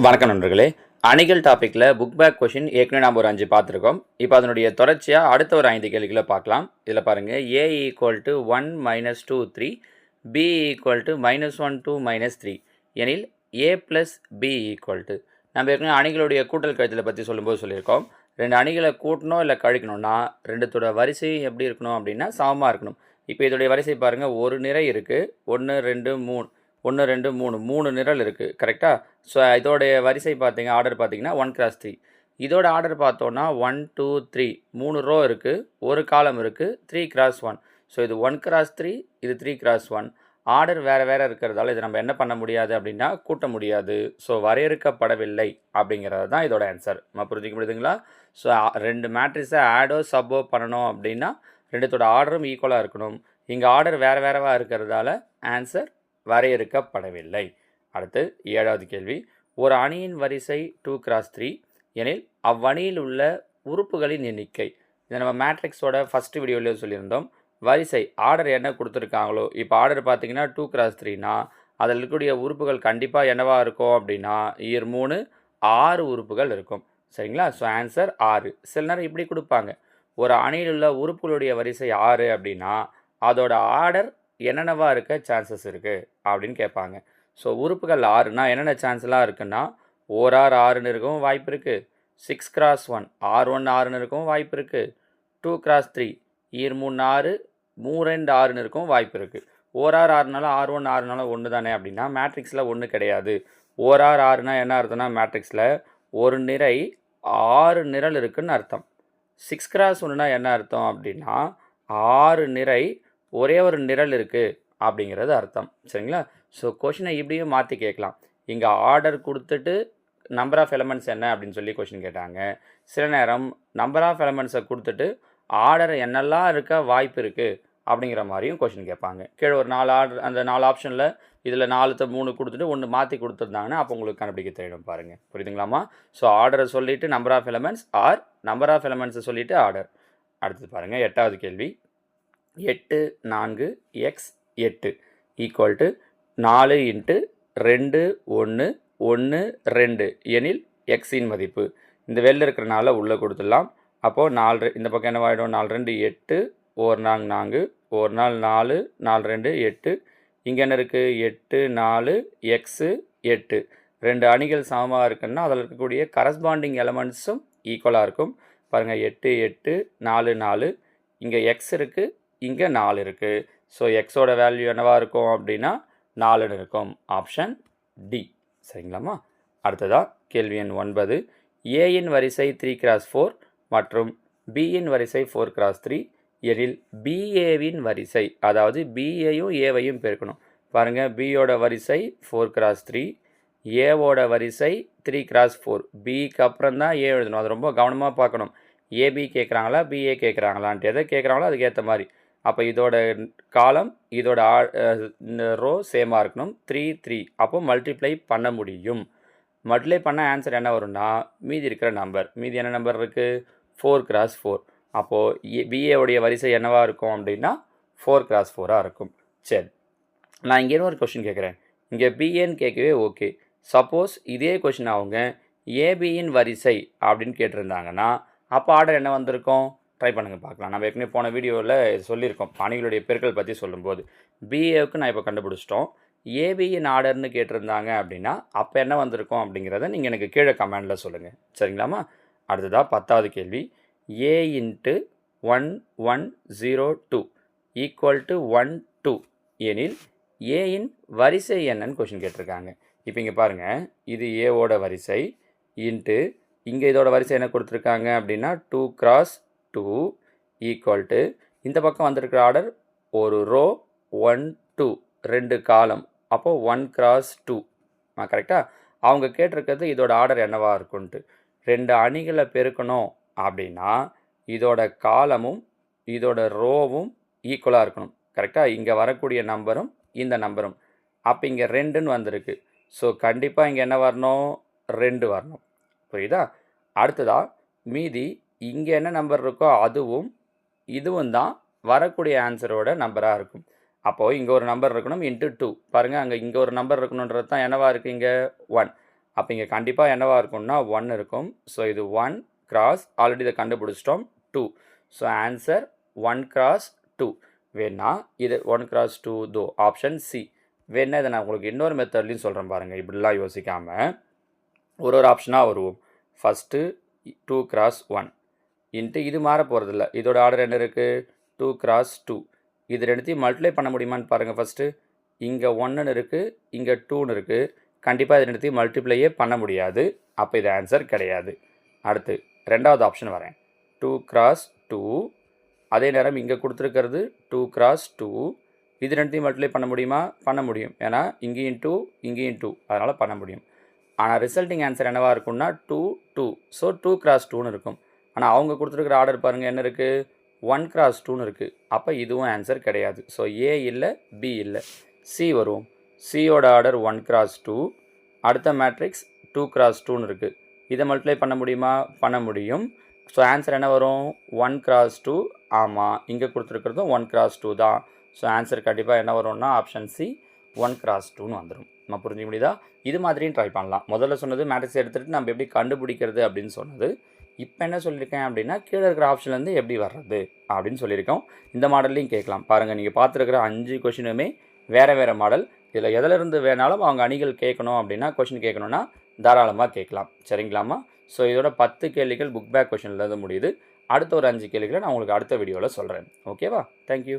வணக்கம் நண்பர்களே. அணிகள் டாப்பிக்கில் புக் பேக் கொஷின் ஏற்கனவே நாம் ஒரு 5 பார்த்துருக்கோம். இப்போ அதனுடைய தொடர்ச்சியாக அடுத்த ஒரு 5 கேள்விகளை பார்க்கலாம். இதில் பாருங்கள், a = 1 - 2 3, b = -1 2 -3 எனில் a + b = நம்ம ஏற்கனவே அணிகளுடைய கூட்டல் கழித்தலை பற்றி சொல்லும்போது சொல்லியிருக்கோம். 2 அணிகளை கூட்டணும் இல்லை கழிக்கணும்னா ரெண்டுத்தோட வரிசையும் எப்படி இருக்கணும் அப்படின்னா சமமாக இருக்கணும். இப்போ இதோடைய வரிசை பாருங்கள், ஒரு நிரை இருக்குது, 1 2 3 1 2 3 3 நிரல் இருக்குது கரெக்டாக. ஸோ இதோடைய வரிசை பார்த்தீங்க ஆர்டர் பார்த்தீங்கன்னா 1x3. இதோட ஆர்டர் பார்த்தோன்னா 1 2 3 3 ரோ இருக்குது, ஒரு காலம் இருக்குது, 3x1. ஸோ இது 1x3, இது 3x1. ஆர்டர் வேறு வேறு இருக்கிறதால இதை நம்ம என்ன பண்ண முடியாது அப்படின்னா கூட்ட முடியாது. ஸோ வரையறுக்கப்படவில்லை அப்படிங்கிறது தான் இதோட ஆன்சர். நம்ம புரிஞ்சிக்க முடியுதுங்களா? ஸோ 2 மேட்ரிக்ஸை ஆடோ சப்போ பண்ணணும் அப்படின்னா ரெண்டுத்தோட ஆர்டரும் ஈக்குவலாக இருக்கணும். இங்கே ஆர்டர் வேறு வேறவா இருக்கிறதால ஆன்சர் வரையறுக்கப்படவில்லை. அடுத்து 7வது கேள்வி, ஒரு அணியின் வரிசை 2x3 எனில் அவ்வணியில் உள்ள உறுப்புகளின் எண்ணிக்கை. இதை நம்ம மேட்ரிக்ஸோட ஃபஸ்ட்டு வீடியோவிலே சொல்லியிருந்தோம். வரிசை ஆர்டர் என்ன கொடுத்துருக்காங்களோ, இப்போ ஆர்டர் பார்த்தீங்கன்னா 2x3னா அதில் இருக்கக்கூடிய உறுப்புகள் கண்டிப்பாக என்னவாக இருக்கும் அப்படின்னா 3 6 உறுப்புகள் இருக்கும். சரிங்களா? So answer 6. சில நேரம் இப்படி கொடுப்பாங்க, ஒரு அணியில் உள்ள உறுப்புகளுடைய வரிசை 6 அப்படின்னா அதோட ஆர்டர் என்னென்னவா இருக்க சான்சஸ் இருக்குது அப்படின்னு கேட்பாங்க. ஸோ உறுப்புகள் 6னா என்னென்ன சான்ஸ்லாம் இருக்குன்னா, ஓஆர் 6ன்னு இருக்கவும் வாய்ப்பு இருக்குது, 6x1 R1 6ன்னு இருக்கவும் வாய்ப்பு இருக்குது, 2x3 3 6 3 6ன்னு இருக்கவும் வாய்ப்பு இருக்குது. ஓஆர் 6னால R1 6னால 1 தானே அப்படின்னா மேட்ரிக்ஸில் 1 கிடையாது. ஓஆர் 6னா என்ன அர்த்தம்னா மேட்ரிக்ஸில் ஒரு நிரை 6 நிரல் இருக்குதுன்னு அர்த்தம். 6x1னா என்ன அர்த்தம் அப்படின்னா 6 நிரை ஒரே ஒரு நிரல் இருக்குது அப்படிங்கிறது அர்த்தம். சரிங்களா? ஸோ கொஷினை இப்படியும் மாற்றி கேட்கலாம். இங்கே ஆர்டர் கொடுத்துட்டு நம்பர் ஆஃப் எலமெண்ட்ஸ் என்ன அப்படின்னு சொல்லி கொஷின் கேட்டாங்க. சில நேரம் நம்பர் ஆஃப் எலமெண்ட்ஸை கொடுத்துட்டு ஆர்டர் என்னெல்லாம் இருக்க வாய்ப்பு இருக்குது அப்படிங்கிற மாதிரியும் கொஷின் கேட்பாங்க. கீழே ஒரு 4 ஆர்டர், அந்த 4 ஆப்ஷனில் இதில் 4 3 கொடுத்துட்டு 1 மாற்றி கொடுத்துருந்தாங்கன்னா அப்போ உங்களுக்கு கண்டுபிடிக்க தெரியும். பாருங்கள், புரியுதுங்களாமா? ஸோ ஆர்டரை சொல்லிவிட்டு number of elements or number of எலமெண்ட்ஸை சொல்லிவிட்டு ஆர்டர். அடுத்தது பாருங்கள், 8வது கேள்வி, 8 4 x 8 = 4 × 2 1 1 2 எனில் எக்ஸின் மதிப்பு. இந்த வெளில இருக்கிறனால உள்ளே கொடுத்துடலாம். அப்போது 4 இந்த பக்கம் என்னவாயிடும், 4 2 8, 1 4 4, 1 4 4 4 2 8. இங்கே என்ன இருக்குது, 8 4 x 8. 2 அணிகள் சமமாக இருக்குன்னா அதில் இருக்கக்கூடிய கரஸ்பாண்டிங் எலமெண்ட்ஸும் ஈக்குவலாக இருக்கும். பாருங்கள், 8 8 4 4, இங்கே எக்ஸ் இருக்குது, இங்கே 4 இருக்குது. ஸோ எக்ஸோட வேல்யூ என்னவாக இருக்கும் அப்படின்னா 4ன்னு இருக்கும். Option D. சரிங்களாம்மா? அடுத்ததாக கேள்வி எண் 9, ஏயின் வரிசை 3x4 மற்றும் பியின் வரிசை 4x3 எனில் பிஏவின் வரிசை, அதாவது பிஏயும் ஏவையும் பெருக்கணும். பாருங்கள், பியோட வரிசை 4x3, ஏவோட வரிசை 3x4. பிக்கு அப்புறம் தான் ஏ எழுதணும். அது ரொம்ப கவனமாக பார்க்கணும். ஏபி கேட்குறாங்களா பிஏ கேட்குறாங்களான்ட்டு, எதை கேட்குறாங்களோ அதுக்கேற்ற மாதிரி. அப்போ இதோட காலம் இதோட ரோ சேமாக இருக்கணும். 3 3. அப்போ மல்டிப்ளை பண்ண முடியும். மல்டிப்ளை பண்ண ஆன்சர் என்ன வரும்னா மீதி இருக்கிற நம்பர். மீதி என்ன நம்பர் இருக்குது, 4x4. அப்போது பிஏவுடைய வரிசை என்னவாக இருக்கும் அப்படின்னா 4x4ஆக இருக்கும். சரி, நான் இங்கே ஒரு கொஷின் கேட்குறேன். இங்கே பிஏன்னு கேட்கவே ஓகே. சப்போஸ் இதே கொஷின் அவங்க ஏபியின் வரிசை அப்படின்னு கேட்டிருந்தாங்கன்னா அப்போ ஆர்டர் என்ன வந்திருக்கும், ட்ரை பண்ணுங்கள் பார்க்கலாம். நம்ம ஏற்கனவே போன வீடியோவில் சொல்லியிருக்கோம் அணிகளுடைய பெருக்கல் பற்றி சொல்லும்போது. பிஏவுக்கு நான் இப்போ கண்டுபிடிச்சிட்டோம். ஏபியின் ஆர்டர்னு கேட்டிருந்தாங்க அப்படின்னா அப்போ என்ன வந்திருக்கும் அப்படிங்கிறத நீங்கள் எனக்கு கீழே கமெண்டில் சொல்லுங்கள். சரிங்களாம்மா? அடுத்ததாக 10வது கேள்வி, ஏ × 1 1 0 2 = 1 2 எனில் ஏயின் வரிசை என்னன்னு கொஷின் கேட்டிருக்காங்க. இப்போ இங்கே பாருங்கள், இது ஏவோட வரிசை இன்ட்டு இங்கே இதோட வரிசை என்ன கொடுத்துருக்காங்க அப்படின்னா 2x2 = இந்த பக்கம் வந்திருக்கிற ஆர்டர் ஒரு ரோ 1 2 2 காலம், அப்போது 1x2. கரெக்டாக? அவங்க கேட்டிருக்கிறது இதோட ஆர்டர் என்னவாக இருக்குன்ட்டு. 2 அணிகளை பெருக்கணும் அப்படின்னா இதோட காலமும் இதோட ரோவும் ஈக்குவலாக இருக்கணும். கரெக்டாக? இங்கே வரக்கூடிய நம்பரும் இந்த நம்பரும். அப்போ இங்கே 2ன்னு வந்திருக்கு. ஸோ கண்டிப்பாக இங்கே என்ன வரணும், 2 வரணும். புரியுதா? அடுத்ததாக மீதி இங்கே என்ன நம்பர் இருக்கோ அதுவும் இதுவும் தான் வரக்கூடிய ஆன்சரோட நம்பராக இருக்கும். அப்போது இங்கே ஒரு நம்பர் இருக்கணும் இன்ட்டு 2. பாருங்கள், அங்கே இங்கே ஒரு நம்பர் இருக்கணுன்றது தான் என்னவாக இருக்குது, இங்கே 1. அப்போ இங்கே கண்டிப்பாக என்னவா இருக்கும்னா 1 இருக்கும். ஸோ இது 1 கிராஸ் ஆல்ரெடி இதை கண்டுபிடிச்சிட்டோம் 2. So answer 1 cross 2. வேணா இது 1 கிராஸ் 2 தோ ஆப்ஷன் சி. வேணா இதை நான் உங்களுக்கு இன்னொரு மெத்தட்லையும் சொல்கிறேன் பாருங்கள். இப்படிலாம் யோசிக்காமல் ஒரு ஆப்ஷனாக வருவோம். ஃபஸ்ட்டு 2 கிராஸ் 1 இன்ட்டு இது மாற போகிறதில்ல. இதோட ஆர்டர் என்ன இருக்குது? 2 கிராஸ் 2. இது ரெண்டுத்தையும் மல்டிப்ளை பண்ண முடியுமான்னு பாருங்கள். ஃபஸ்ட்டு இங்கே 1ன்னு இருக்குது, இங்கே 2ன்னு இருக்குது. கண்டிப்பாக இது ரெண்டுத்தையும் மல்டிப்ளையே பண்ண முடியாது. அப்போ இது ஆன்சர் கிடையாது. அடுத்து ரெண்டாவது ஆப்ஷன் வரேன். 2 கிராஸ் 2. அதே நேரம் இங்கே கொடுத்துருக்கிறது 2 கிராஸ் 2. இது ரெண்டுத்தையும் மல்டிப்ளை பண்ண முடியுமா? பண்ண முடியும். ஏன்னா இங்கேயும் 2 இங்கேயும் 2, அதனால் பண்ண முடியும். ஆனால் ரிசல்ட்டிங் ஆன்சர் என்னவாக இருக்கும்னா 2 2. ஸோ 2 கிராஸ் 2ன்னு இருக்கும். ஆனால் அவங்க கொடுத்துருக்குற ஆர்டர் பாருங்கள் என்ன இருக்குது? 1 கிராஸ் 2ன்னு இருக்குது. அப்போ இதுவும் ஆன்சர் கிடையாது. ஸோ ஏ இல்லை, பி இல்லை, சி வரும். சியோட ஆர்டர் 1 கிராஸ் 2. அடுத்த மேட்ரிக்ஸ் 2 கிராஸ் 2ன்னு இருக்குது. இதை மல்டிப்ளை பண்ண முடியுமா? பண்ண முடியும். ஸோ ஆன்சர் என்ன வரும்? 1 கிராஸ் 2. ஆமாம், இங்கே கொடுத்துருக்கிறதும் 1 கிராஸ் 2 தான். ஸோ ஆன்சர் கண்டிப்பாக என்ன வரும்னா ஆப்ஷன் சி 1 கிராஸ் 2ன்னு வந்துடும். நம்ம புரிஞ்சுக்க முடியுதா? இது மாதிரியும் ட்ரை பண்ணலாம். முதல்ல சொன்னது மேட்ரிக்ஸ் எடுத்துகிட்டு நம்ம எப்படி கண்டுபிடிக்கிறது அப்படின்னு சொன்னது. இப்போ என்ன சொல்லியிருக்கேன் அப்படின்னா கீழே இருக்கிற ஆப்ஷன்லேருந்து எப்படி வர்றது அப்படின்னு சொல்லியிருக்கோம். இந்த மாடல்லையும் கேட்கலாம். பாருங்கள், நீங்கள் பார்த்துருக்கிற 5 கொஷினுமே வேறு மாடல். இதில் எதிலிருந்து வேணாலும் அவங்க அணிகள் கேட்கணும் அப்படின்னா கொஷின் கேட்கணுன்னா தாராளமாக கேட்கலாம். சரிங்களாம்மா? ஸோ இதோட 10 கேள்விகள் புக் பேக் கொஷின்லேருந்து முடியுது. அடுத்த ஒரு 5 கேள்விகளை நான் உங்களுக்கு அடுத்த வீடியோவில் சொல்கிறேன். ஓகேவா? தேங்க்யூ.